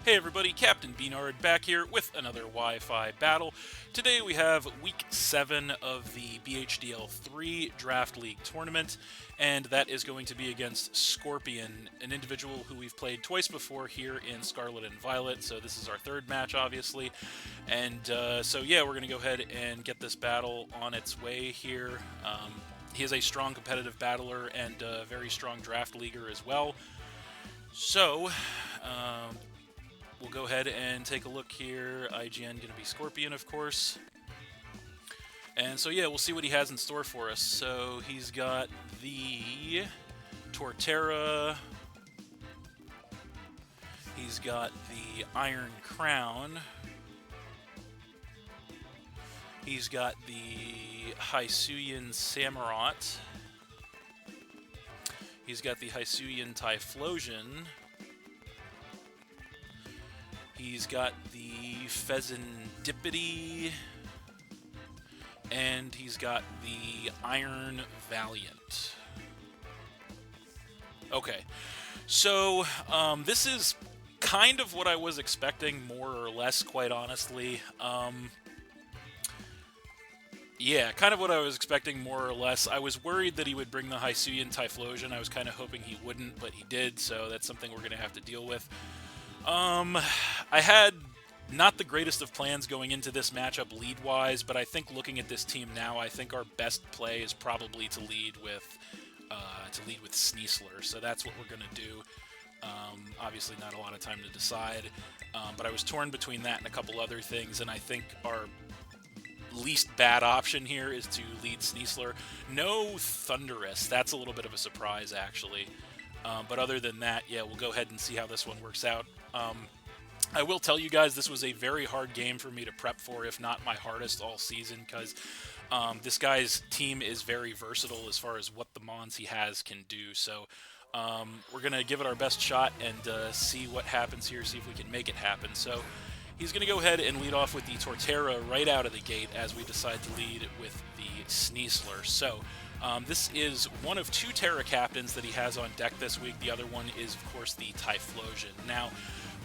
Hey everybody, Captain B-Nard back here with another Wi-Fi battle. Today we have Week 7 of the BHDL3 Draft League Tournament, and that is going to be against Scorpion, an individual who we've played twice before here in Scarlet and Violet, so this is our third match, obviously. And so yeah, we're going to go ahead and get this battle on its way here. He is a strong competitive battler and a very strong draft leaguer as well. So, we'll go ahead and take a look here. IGN going to be Scorpion, of course. And so, yeah, we'll see what he has in store for us. So, he's got the Torterra. He's got the Iron Crown. He's got the Hisuian Samurott. He's got the Hisuian Typhlosion. He's got the Pheasantipity. And he's got the Iron Valiant. Okay, so this is kind of what I was expecting, more or less, quite honestly. Yeah, kind of what I was expecting, more or less. I was worried that he would bring the Hisuian Typhlosion. I was kind of hoping he wouldn't, but he did, so that's something we're going to have to deal with. I had not the greatest of plans going into this matchup lead-wise, but I think looking at this team now, I think our best play is probably to lead with Sneasler, so that's what we're going to do. Obviously not a lot of time to decide, but I was torn between that and a couple other things, and I think our least bad option here is to lead Sneasler. No Thundurus. That's a little bit of a surprise, actually. But other than that, yeah, we'll go ahead and see how this one works out. I will tell you guys, this was a very hard game for me to prep for, if not my hardest all season, because this guy's team is very versatile as far as what the mons he has can do. So we're going to give it our best shot and see what happens here, see if we can make it happen. So he's going to go ahead and lead off with the Torterra right out of the gate as we decide to lead with the Sneasler. So this is one of two Terra Captains that he has on deck this week. The other one is, of course, the Typhlosion. Now,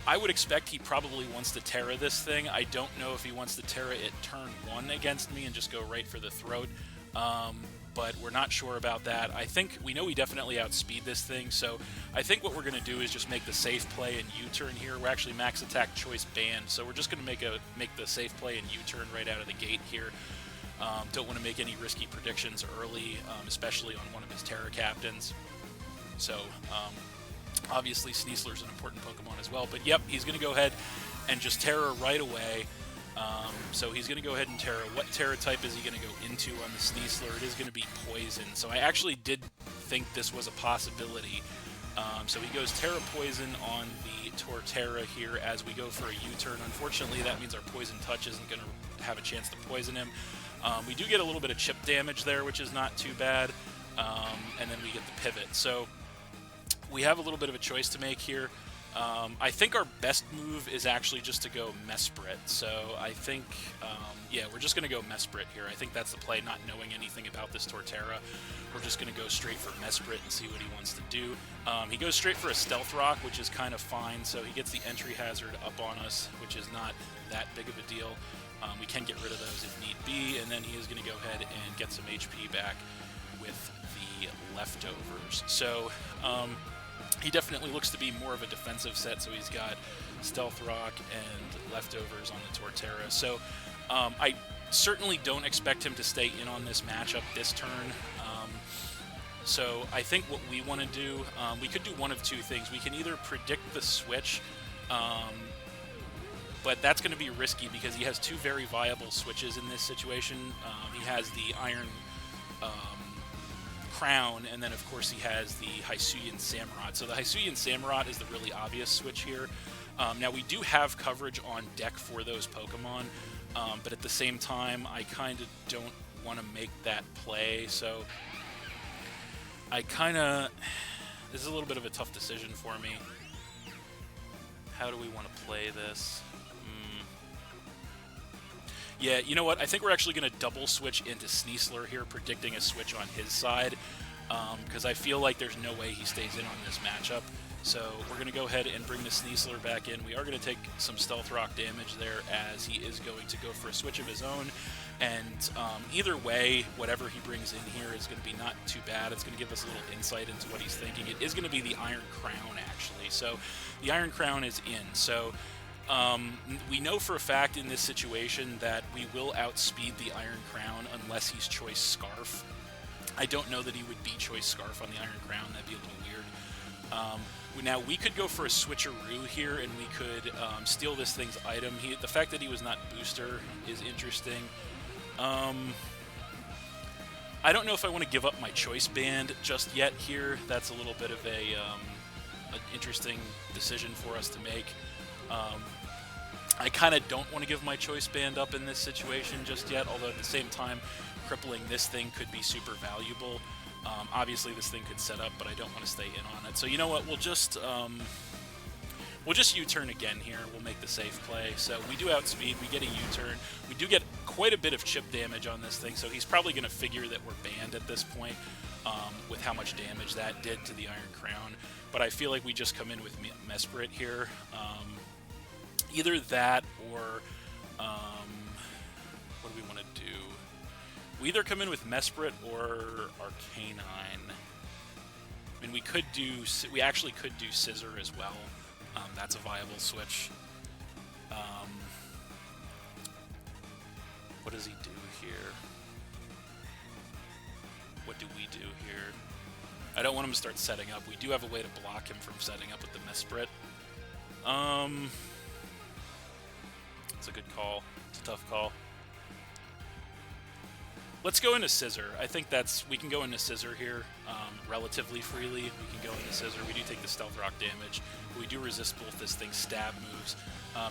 I would expect he probably wants to Terra this thing. I don't know if he wants to Terra it turn 1 against me and just go right for the throat. But we're not sure about that. I think we know we definitely outspeed this thing, so I think what we're going to do is just make the safe play and U-turn here. We're actually max attack choice banned, so we're just going to make the safe play and U-turn right out of the gate here. Don't want to make any risky predictions early, especially on one of his Terra Captains. So, obviously Sneasler's an important Pokemon as well, but yep, he's going to go ahead and just Terra right away. So he's going to go ahead and Terra. What Terra type is he going to go into on the Sneasler? It is going to be Poison. So I actually did think this was a possibility. So he goes Terra Poison on the Torterra here as we go for a U-turn. Unfortunately, that means our Poison Touch isn't going to have a chance to poison him. We do get a little bit of chip damage there, which is not too bad. And then we get the Pivot. So we have a little bit of a choice to make here. I think our best move is actually just to go Mesprit. So I think, yeah, we're just going to go Mesprit here. I think that's the play, not knowing anything about this Torterra. We're just going to go straight for Mesprit and see what he wants to do. He goes straight for a Stealth Rock, which is kind of fine. So he gets the entry hazard up on us, which is not that big of a deal. We can get rid of those if need be. And then he is going to go ahead and get some HP back with the Leftovers. So, he definitely looks to be more of a defensive set, so he's got Stealth Rock and Leftovers on the Torterra. So I certainly don't expect him to stay in on this matchup this turn. So I think what we want to do, we could do one of two things. We can either predict the switch, but that's going to be risky because he has two very viable switches in this situation. He has the Iron Crown, and then of course he has the Hisuian Samurott. So the Hisuian Samurott is the really obvious switch here. Now we do have coverage on deck for those Pokemon, but at the same time I kind of don't want to make that play, so this is a little bit of a tough decision for me. How do we want to play this? Yeah, you know what? I think we're actually going to double switch into Sneasler here, predicting a switch on his side, because I feel like there's no way he stays in on this matchup. So we're going to go ahead and bring the Sneasler back in. We are going to take some Stealth Rock damage there, as he is going to go for a switch of his own. And either way, whatever he brings in here is going to be not too bad. It's going to give us a little insight into what he's thinking. It is going to be the Iron Crown, actually. So the Iron Crown is in. So we know for a fact in this situation that we will outspeed the Iron Crown unless he's Choice Scarf. I don't know that he would be Choice Scarf on the Iron Crown. That'd be a little weird. Now, we could go for a switcheroo here, and we could steal this thing's item. The fact that he was not booster is interesting. I don't know if I want to give up my choice band just yet here. That's a little bit of an interesting decision for us to make. I kind of don't want to give my choice band up in this situation just yet, although at the same time, crippling this thing could be super valuable. Obviously, this thing could set up, but I don't want to stay in on it. So you know what? We'll just U-turn again here. We'll make the safe play. So we do outspeed. We get a U-turn. We do get quite a bit of chip damage on this thing, so he's probably going to figure that we're banned at this point with how much damage that did to the Iron Crown. But I feel like we just come in with Mesprit here. Either that or what do we want to do? We either come in with Mesprit or Arcanine. I mean, we actually could do Scissor as well. That's a viable switch. What does he do here? What do we do here? I don't want him to start setting up. We do have a way to block him from setting up with the Mesprit. It's a good call. It's a tough call. Let's go into Scissor. I think we can go into Scissor here relatively freely. We can go into Scissor. We do take the Stealth Rock damage. We do resist both this thing's stab moves.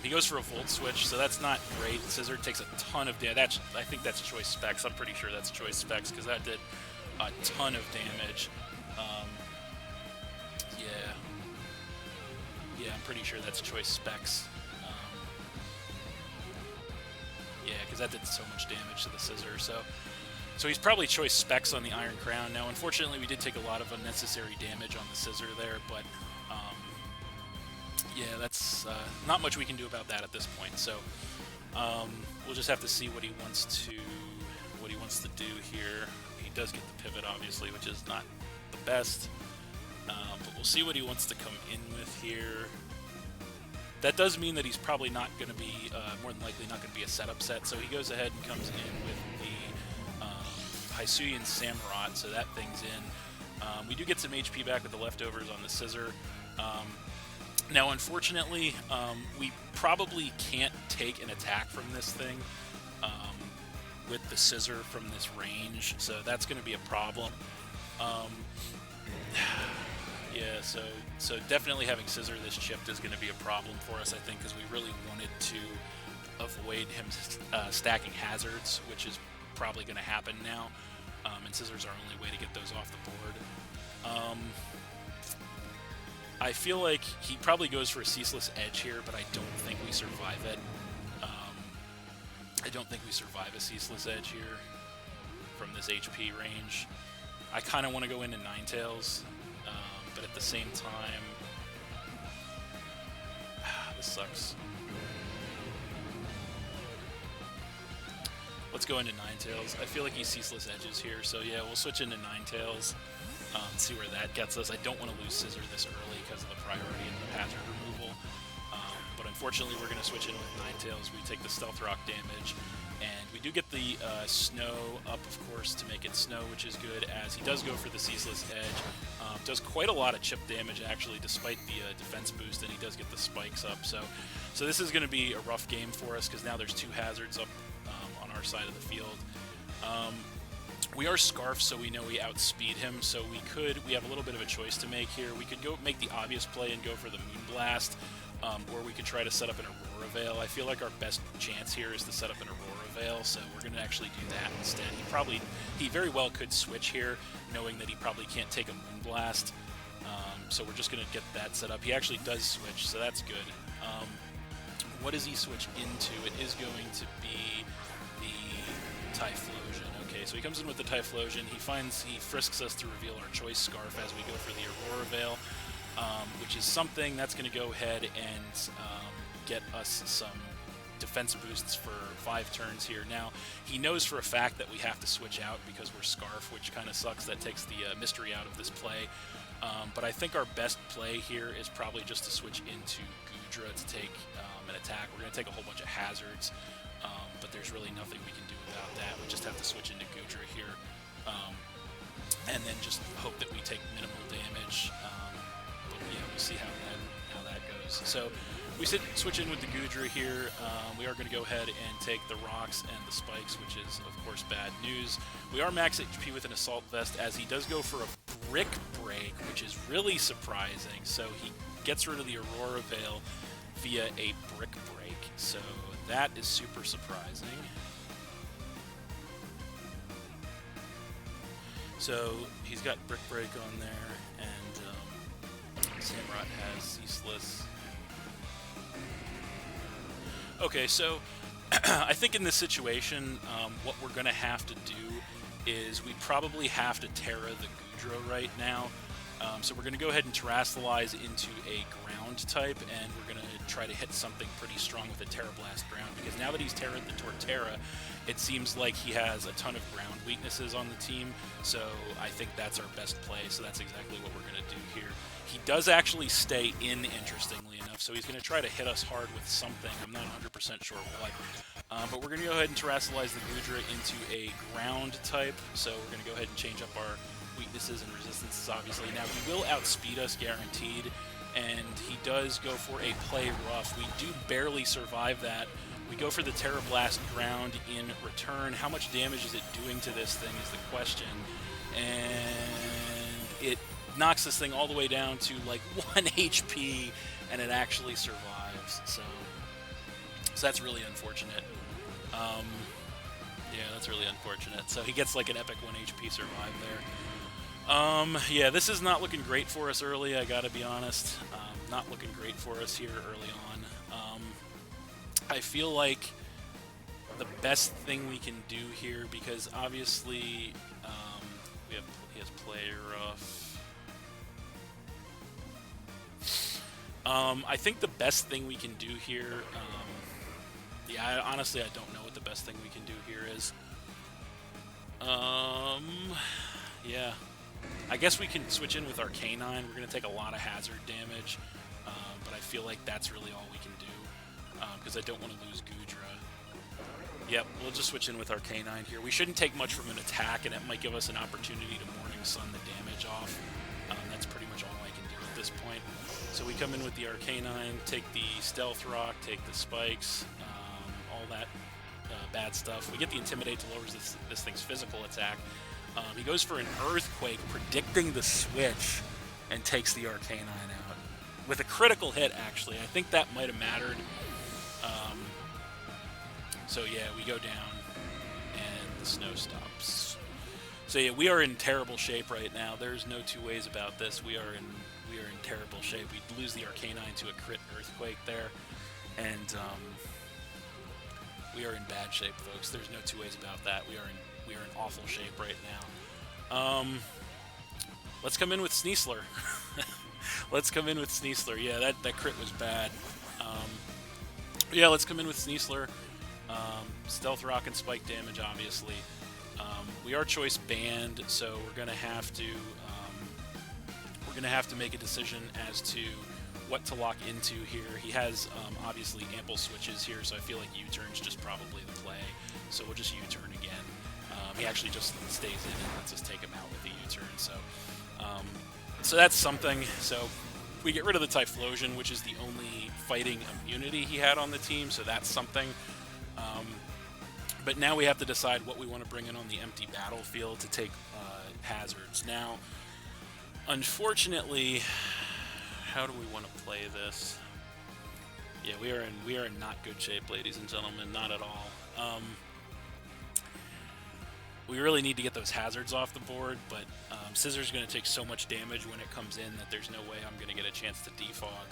He goes for a Volt Switch, so that's not great. Scissor takes a ton of damage. I think that's Choice Specs. I'm pretty sure that's Choice Specs, because that did a ton of damage. Yeah, I'm pretty sure that's Choice Specs. Yeah, because that did so much damage to the Scissor. So he's probably Choice Specs on the Iron Crown. Now, unfortunately, we did take a lot of unnecessary damage on the Scissor there, but yeah, that's not much we can do about that at this point. So we'll just have to see what he wants to do here. He does get the pivot, obviously, which is not the best, but we'll see what he wants to come in with here. That does mean that he's probably not going to be, more than likely not going to be a setup set, so he goes ahead and comes in with the Hisuian Samurott, so that thing's in. We do get some HP back with the leftovers on the Scissor. Now, unfortunately, we probably can't take an attack from this thing with the Scissor from this range, so that's going to be a problem. Yeah, so definitely having Scissor this chipped is going to be a problem for us, I think, because we really wanted to avoid him stacking hazards, which is probably going to happen now, and Scissor's our only way to get those off the board. I feel like he probably goes for a Ceaseless Edge here, but I don't think we survive it. I don't think we survive a Ceaseless Edge here from this HP range. I kind of want to go into Ninetales, but at the same time, this sucks. Let's go into Ninetales. I feel like he Ceaseless Edges here, so yeah, we'll switch into Ninetales. See where that gets us. I don't want to lose Scissor this early because of the priority and the hazard removal. But unfortunately, we're going to switch in with Ninetales. We take the Stealth Rock damage, and we do get the Snow up, of course, to make it Snow, which is good, as he does go for the Ceaseless Edge. Does quite a lot of chip damage, actually, despite the defense boost, and he does get the spikes up. So this is going to be a rough game for us, because now there's two hazards up on our side of the field. We are Scarf, so we know we outspeed him, so we have a little bit of a choice to make here. We could go make the obvious play and go for the Moonblast, or we could try to set up an Aurora Veil. I feel like our best chance here is to set up an Aurora Veil, so we're going to actually do that instead. He very well could switch here, knowing that he probably can't take a Moonblast, so we're just going to get that set up. He actually does switch, so that's good. What does he switch into? It is going to be the Typhlosion. Okay, so he comes in with the Typhlosion. He frisks us to reveal our Choice Scarf as we go for the Aurora Veil. which is something that's going to go ahead and get us some defense boosts for 5 turns here. Now, he knows for a fact that we have to switch out because we're Scarf, which kind of sucks. That takes the mystery out of this play. But I think our best play here is probably just to switch into Goodra to take an attack. We're going to take a whole bunch of hazards, but there's really nothing we can do about that. We just have to switch into Goodra here, and then just hope that we take minimal damage. But yeah, we'll see how that goes. So we switch in with the Goodra here. We are going to go ahead and take the rocks and the spikes, which is, of course, bad news. We are max HP with an Assault Vest, as he does go for a Brick Break, which is really surprising. So he gets rid of the Aurora Veil via a Brick Break. So that is super surprising. So he's got Brick Break on there, and Samurott has Ceaseless. Okay, so I think in this situation, what we're going to have to do is we probably have to Terra the Goodra right now. So we're going to go ahead and Terrasilize into a ground type, and we're going to try to hit something pretty strong with a Terra Blast ground, because now that he's Terra'd the Torterra, it seems like he has a ton of ground weaknesses on the team, so I think that's our best play, so that's exactly what we're going to do here. He does actually stay in, interestingly enough, so he's going to try to hit us hard with something. I'm not 100% sure what. But we're going to go ahead and Terrasilize the Goodra into a ground type, so we're going to go ahead and change up our weaknesses and resistances, obviously. Now, he will outspeed us, guaranteed, and he does go for a play rough. We do barely survive that. We go for the Terra Blast ground in return. How much damage is it doing to this thing is the question. And it knocks this thing all the way down to like 1 HP, and it actually survives. So that's really unfortunate. Yeah, that's really unfortunate. So he gets like an epic 1 HP survive there. Yeah, this is not looking great for us early, I gotta be honest. Not looking great for us here early on. I feel like the best thing we can do here, because obviously he has play rough. I think the best thing we can do here, yeah, honestly I don't know what the best thing we can do here is. Yeah. I guess we can switch in with our K9. We're going to take a lot of hazard damage, but I feel like that's really all we can do, because I don't want to lose Goodra. Yep, we'll just switch in with our K9 here. We shouldn't take much from an attack, and it might give us an opportunity to Morning Sun the damage off. That's pretty much all I can do at this point. So we come in with the Arcanine, take the Stealth Rock, take the Spikes, all that bad stuff. We get the Intimidate to lower this thing's physical attack. He goes for an Earthquake, predicting the switch, and takes the Arcanine out. With a critical hit, actually. I think that might have mattered. So yeah, we go down, and the snow stops. So yeah, we are in terrible shape right now. There's no two ways about this. We are in terrible shape. We lose the Arcanine to a crit Earthquake there, and we are in bad shape, folks. There's no two ways about that. We are in awful shape right now. Let's come in with Sneasler. Let's come in with Sneasler. Yeah, that crit was bad. Yeah, let's come in with Sneasler. Stealth Rock and Spike damage, obviously. We are choice banned, so we're gonna have to make a decision as to what to lock into here. He has obviously ample switches here, so I feel like U-turn's just probably the play. So we'll just U-turn again. He actually just stays in and lets us take him out with the U-turn. So that's something. So we get rid of the Typhlosion, which is the only fighting immunity he had on the team, so that's something. But now we have to decide what we want to bring in on the empty battlefield to take hazards. Now, unfortunately, how do we want to play this? Yeah, we are in not good shape, ladies and gentlemen, not at all. We really need to get those hazards off the board, but Scissor's going to take so much damage when it comes in that there's no way I'm going to get a chance to defog.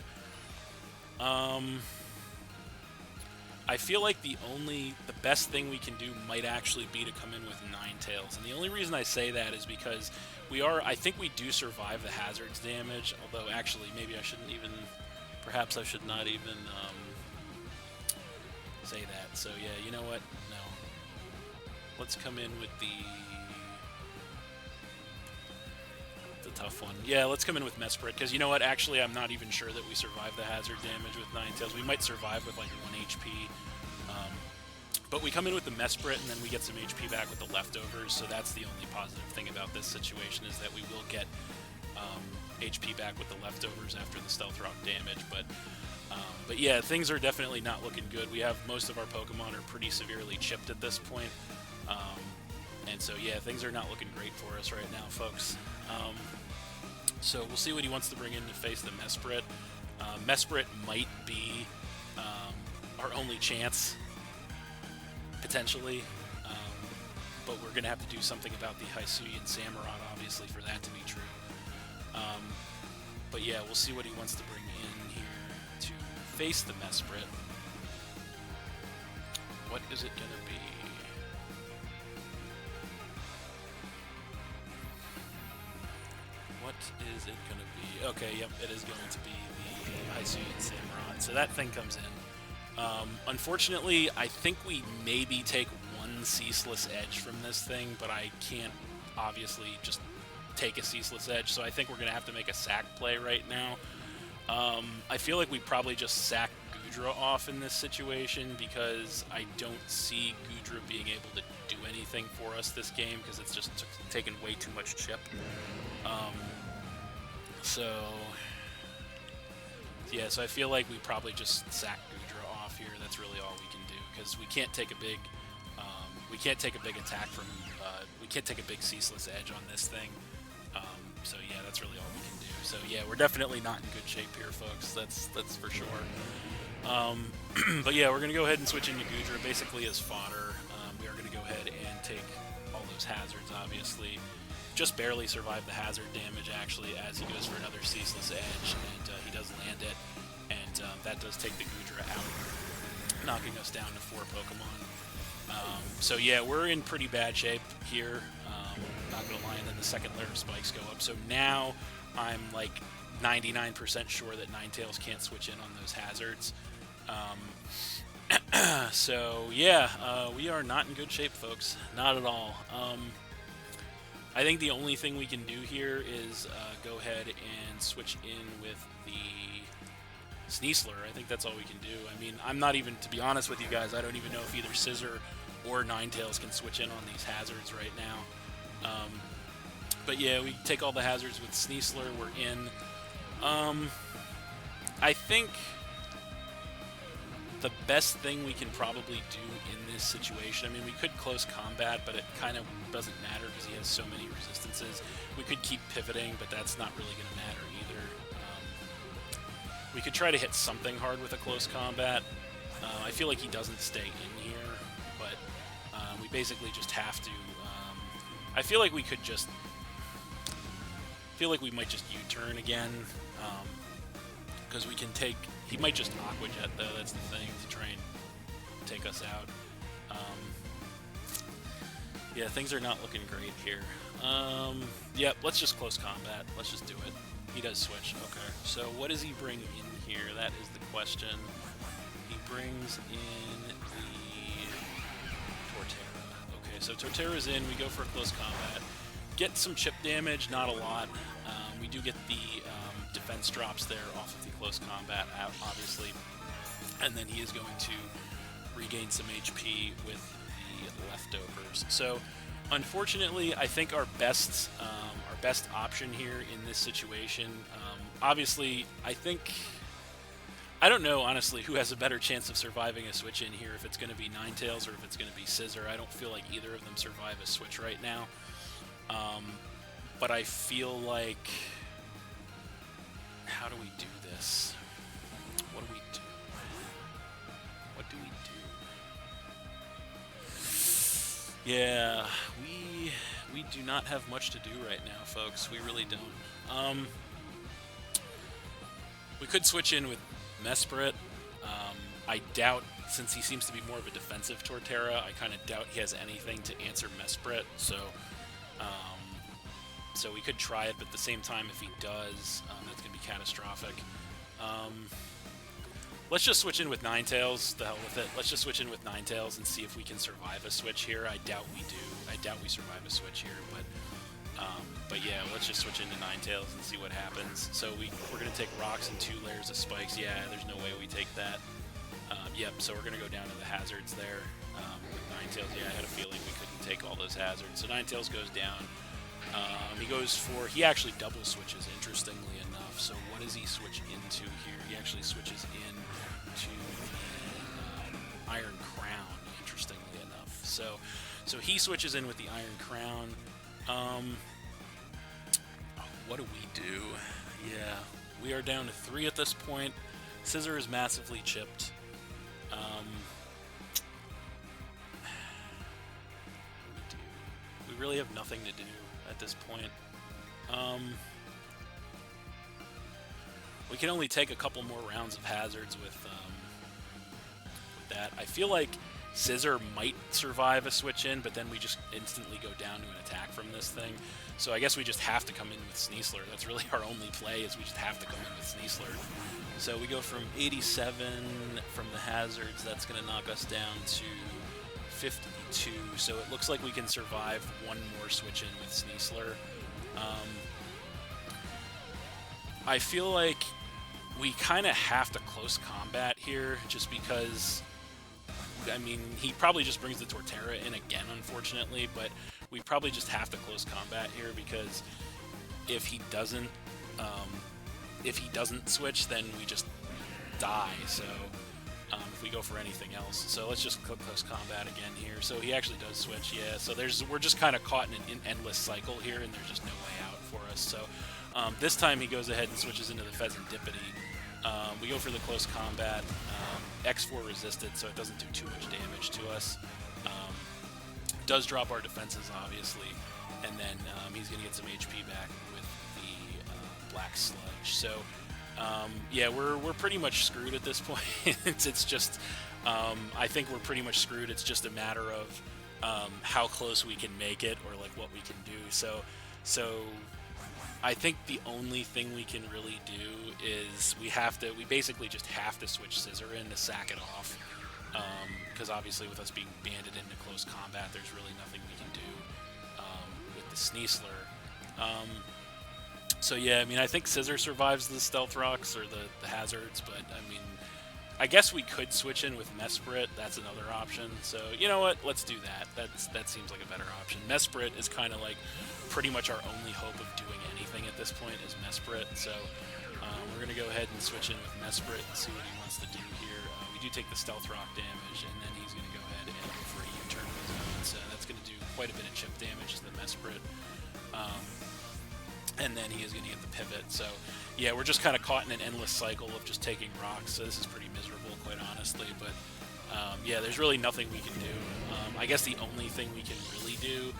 I feel like the best thing we can do might actually be to come in with Ninetales. And the only reason I say that is because I think we do survive the hazards damage, although actually maybe I shouldn't even, perhaps I should not even say that. So yeah, you know what? No. Let's come in with the tough one. Yeah, let's come in with Mesprit, because you know what? Actually, I'm not even sure that we survive the hazard damage with Ninetales. We might survive with like 1 HP. But we come in with the Mesprit, and then we get some HP back with the leftovers, so that's the only positive thing about this situation, is that we will get HP back with the leftovers after the Stealth Rock damage. But yeah, things are definitely not looking good. We have most of our Pokemon are pretty severely chipped at this point. And so yeah, things are not looking great for us right now, folks. So we'll see what he wants to bring in to face the Mesprit. Mesprit might be our only chance, potentially, but we're going to have to do something about the Hisuian Samurott, obviously, for that to be true. But yeah, we'll see what he wants to bring in here to face the Mesprit. What is it going to be? What is it going to be? Okay, yep, it is going to be the Hisuian Samurott. So that thing comes in. Unfortunately, I think we maybe take one Ceaseless Edge from this thing, but I can't obviously just take a Ceaseless Edge, so I think we're going to have to make a sack play right now. I feel like we probably just sack Goodra off in this situation, because I don't see Goodra being able to do anything for us this game, because it's just taken way too much chip. So yeah, so I feel like we probably just sack Goodra off here. That's really all we can do, because we can't take a big attack from we can't take a big Ceaseless Edge on this thing. So yeah, that's really all we can do. So yeah, we're definitely not in good shape here, folks. That's for sure. But yeah, we're gonna go ahead and switch into Goodra basically as fodder. We are gonna go ahead and take all those hazards, obviously. Just barely survived the hazard damage, actually, as he goes for another Ceaseless Edge, and he does land it, and that does take the Goodra out, knocking us down to 4 Pokemon. So yeah, we're in pretty bad shape here, not gonna lie, and then the second layer of spikes go up, so now I'm like 99% sure that Ninetales can't switch in on those hazards. So yeah, we are not in good shape, folks, not at all. I think the only thing we can do here is go ahead and switch in with the Sneasler. I think that's all we can do. I mean, I'm not even, to be honest with you guys, I don't even know if either Scizor or Ninetales can switch in on these hazards right now. But yeah, we take all the hazards with Sneasler. We're in. I think the best thing we can probably do in this situation, I mean, we could close combat, but it kind of doesn't matter because he has so many resistances. We could keep pivoting, but that's not really going to matter either. We could try to hit something hard with a close combat. I feel like he doesn't stay in here, but we basically just have to. I feel like we could just. I feel like we might just U-turn again, because we can take. He might just Aqua Jet, though, that's the thing, to try and take us out. Yeah, things are not looking great here. Yep, let's just close combat. Let's just do it. He does switch. Okay, so what does he bring in here? That is the question. He brings in the Torterra. Okay, so Torterra's in. We go for a close combat. Get some chip damage, not a lot. We do get the defense drops there off of the close combat, obviously, and then he is going to regain some HP with the leftovers. So, unfortunately, I think our best option here in this situation, obviously, I don't know, honestly, who has a better chance of surviving a switch in here, if it's going to be Ninetales or if it's going to be Scizor. I don't feel like either of them survive a switch right now. But I feel like, how do we do this? What do we do? What do we do? Yeah, we do not have much to do right now, folks. We really don't. We could switch in with Mesprit. I doubt, since he seems to be more of a defensive Torterra, I kind of doubt he has anything to answer Mesprit, so so we could try it, but at the same time, if he does, that's going to be catastrophic. Let's just switch in with Ninetales. The hell with it. Let's just switch in with Ninetales and see if we can survive a switch here. I doubt we do. I doubt we survive a switch here, but yeah, let's just switch into Ninetales and see what happens. So we're going to take rocks and 2 layers of spikes. Yeah, there's no way we take that. Yep, so we're going to go down to the hazards there with Ninetales. Yeah, I had a feeling we couldn't take all those hazards. So Ninetales goes down. He actually double switches, interestingly enough. So what does he switch into here? He actually switches into Iron Crown, interestingly enough. So he switches in with the Iron Crown. What do we do? Yeah, we are down to 3 at this point. Scizor is massively chipped. What do we do? We really have nothing to do at this point. We can only take a couple more rounds of hazards with that. I feel like Scizor might survive a switch in, but then we just instantly go down to an attack from this thing. So I guess we just have to come in with Sneasler. That's really our only play, is we just have to come in with Sneasler. So we go from 87 from the hazards. That's going to knock us down to 52. So it looks like we can survive 1 more switch in with Sneasler. I feel like we kind of have to close combat here, just because, I mean, he probably just brings the Torterra in again, unfortunately, but we probably just have to close combat here, because if he doesn't switch, then we just die. So if we go for anything else, so let's just click close combat again here. So he actually does switch, yeah. So we're just kind of caught in an endless cycle here, and there's just no way out for us. So this time he goes ahead and switches into the Pheasantipity. We go for the close combat. X4 resisted, so it doesn't do too much damage to us. Does drop our defenses, obviously, and then he's going to get some HP back with the Black Sludge. So yeah, we're pretty much screwed at this point. It's just, I think we're pretty much screwed. It's just a matter of how close we can make it, or like what we can do. So I think the only thing we can really do is we basically just have to switch Scizor in to sack it off. Because obviously with us being banded into close combat, there's really nothing we can do with the Sneasler. So yeah, I mean, I think Scizor survives the Stealth Rocks or the hazards, but I mean, I guess we could switch in with Mesprit. That's another option. So you know what? Let's do that. That seems like a better option. Mesprit is kind of like pretty much our only hope of doing anything at this point is Mesprit. So we're going to go ahead and switch in with Mesprit and see what he wants to do here. We do take the Stealth Rock damage, and then he's going to go ahead and go for a U-turn of his own. So that's going to do quite a bit of chip damage to the Mesprit. And then he is going to get the pivot. So yeah, we're just kind of caught in an endless cycle of just taking rocks. So this is pretty miserable, quite honestly. But yeah, there's really nothing we can do. I guess the only thing we can really do,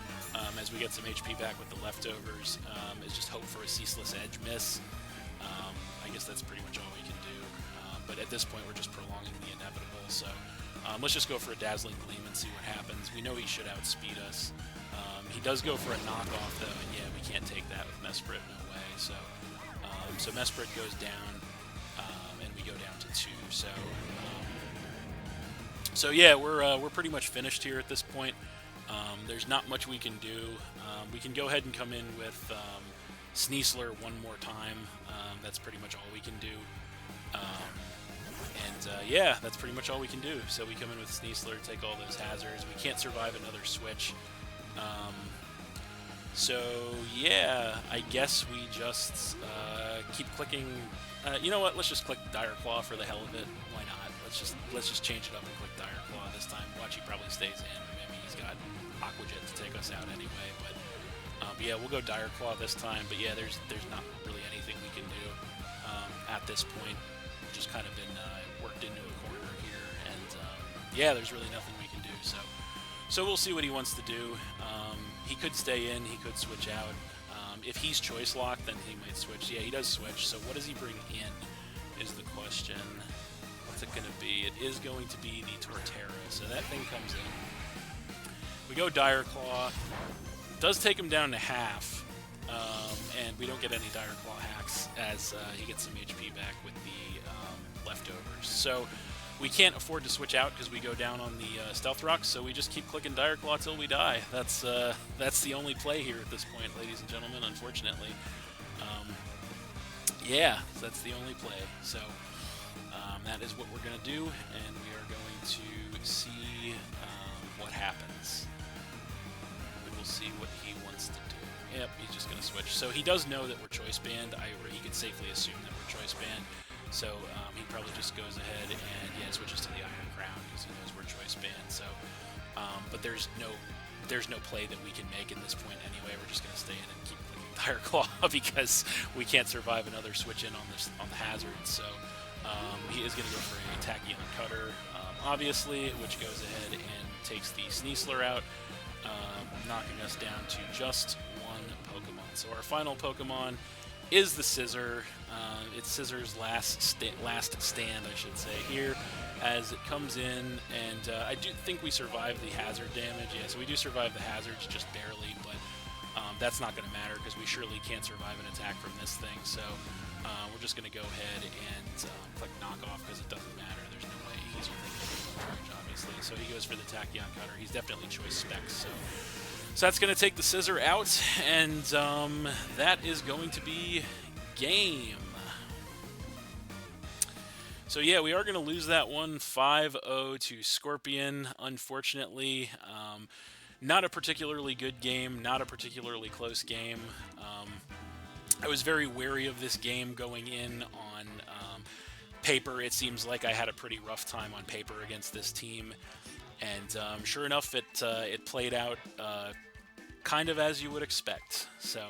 as we get some HP back with the leftovers, is just hope for a Ceaseless Edge miss. I guess that's pretty much all we can do. But at this point, we're just prolonging the inevitable. So let's just go for a Dazzling Gleam and see what happens. We know he should outspeed us. He does go for a knockoff, though, and yeah, we can't take that with Mesprit, no way. So, so Mesprit goes down, and we go down to 2. So yeah, we're pretty much finished here at this point. There's not much we can do. We can go ahead and come in with Sneasler 1 more time. That's pretty much all we can do. Yeah, that's pretty much all we can do. So we come in with Sneasler, take all those hazards. We can't survive another switch. So yeah, I guess we just keep clicking. You know what? Let's just click Dire Claw for the hell of it. Why not? Let's just change it up and click Dire Claw this time. Watch, he probably stays in. Maybe he's got Aqua Jet to take us out anyway. But yeah, we'll go Dire Claw this time. But yeah, there's not really anything we can do at this point. We've just kind of been worked into a corner here, and yeah, there's really nothing we can do. So we'll see what he wants to do. He could stay in, he could switch out. If he's choice locked, then he might switch. Yeah, he does switch. So what does he bring in is the question. what's it going to be? It is going to be the Torterra. So that thing comes in. We go Dire Claw. Does take him down to half. And we don't get any Dire Claw hacks as he gets some HP back with the leftovers. So we can't afford to switch out because we go down on the Stealth Rock, so we just keep clicking Dire Claw till we die. That's the only play here at this point, ladies and gentlemen, unfortunately. Yeah, that's the only play. So that is what we're going to do, and we are going to see what happens. We will see what he wants to do. Yep, he's just going to switch. So he does know that we're choice banned. He could safely assume that we're choice banned. So he probably just goes ahead and switches to the Iron Crown because he knows we're choice banned. So, but there's no play that we can make at this point anyway. We're just going to stay in and keep clicking Dire Claw because we can't survive another switch in on the hazard. So he is going to go for a Tachyon Cutter, obviously, which goes ahead and takes the Sneasler out, knocking us down to just one Pokemon. So our final Pokemon is the Scizor. It's Scissor's last stand, I should say, here, as it comes in, and I do think we survive the hazard damage. Yeah, so we do survive the hazards, just barely, but that's not going to matter because we surely can't survive an attack from this thing. So we're just going to go ahead and click Knock Off because it doesn't matter. There's no way he's going to get charge, obviously. So he goes for the Tachyon Cutter. He's definitely choice specs. So that's going to take the Scizor out, and that is going to be game. So yeah, we are going to lose that one 5-0 to Scorpion, unfortunately. Not a particularly good game, not a particularly close game. I was very wary of this game going in on paper. It seems like I had a pretty rough time on paper against this team, and sure enough, it played out kind of as you would expect. So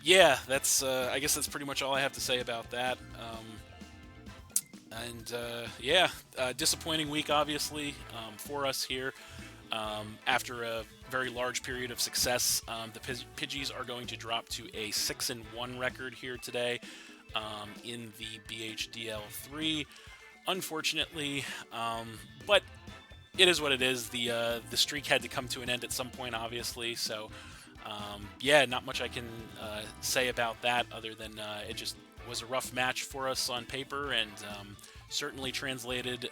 yeah, that's I guess that's pretty much all I have to say about that. Yeah, disappointing week, obviously, for us here. After a very large period of success, the Pidgeys are going to drop to a 6-1 record here today in the BHDL3, unfortunately. But it is what it is. The streak had to come to an end at some point, obviously. So, yeah, not much I can say about that other than it just was a rough match for us on paper, and certainly translated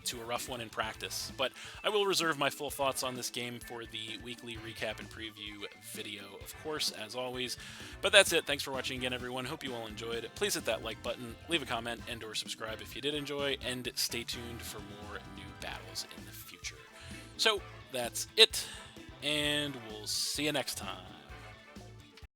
to a rough one in practice. But I will reserve my full thoughts on this game for the weekly recap and preview video, of course, as always. But that's it. Thanks for watching again, everyone. Hope you all enjoyed. Please hit that like button, leave a comment, and or subscribe if you did enjoy, and stay tuned for more new battles in the future. So that's it, and we'll see you next time.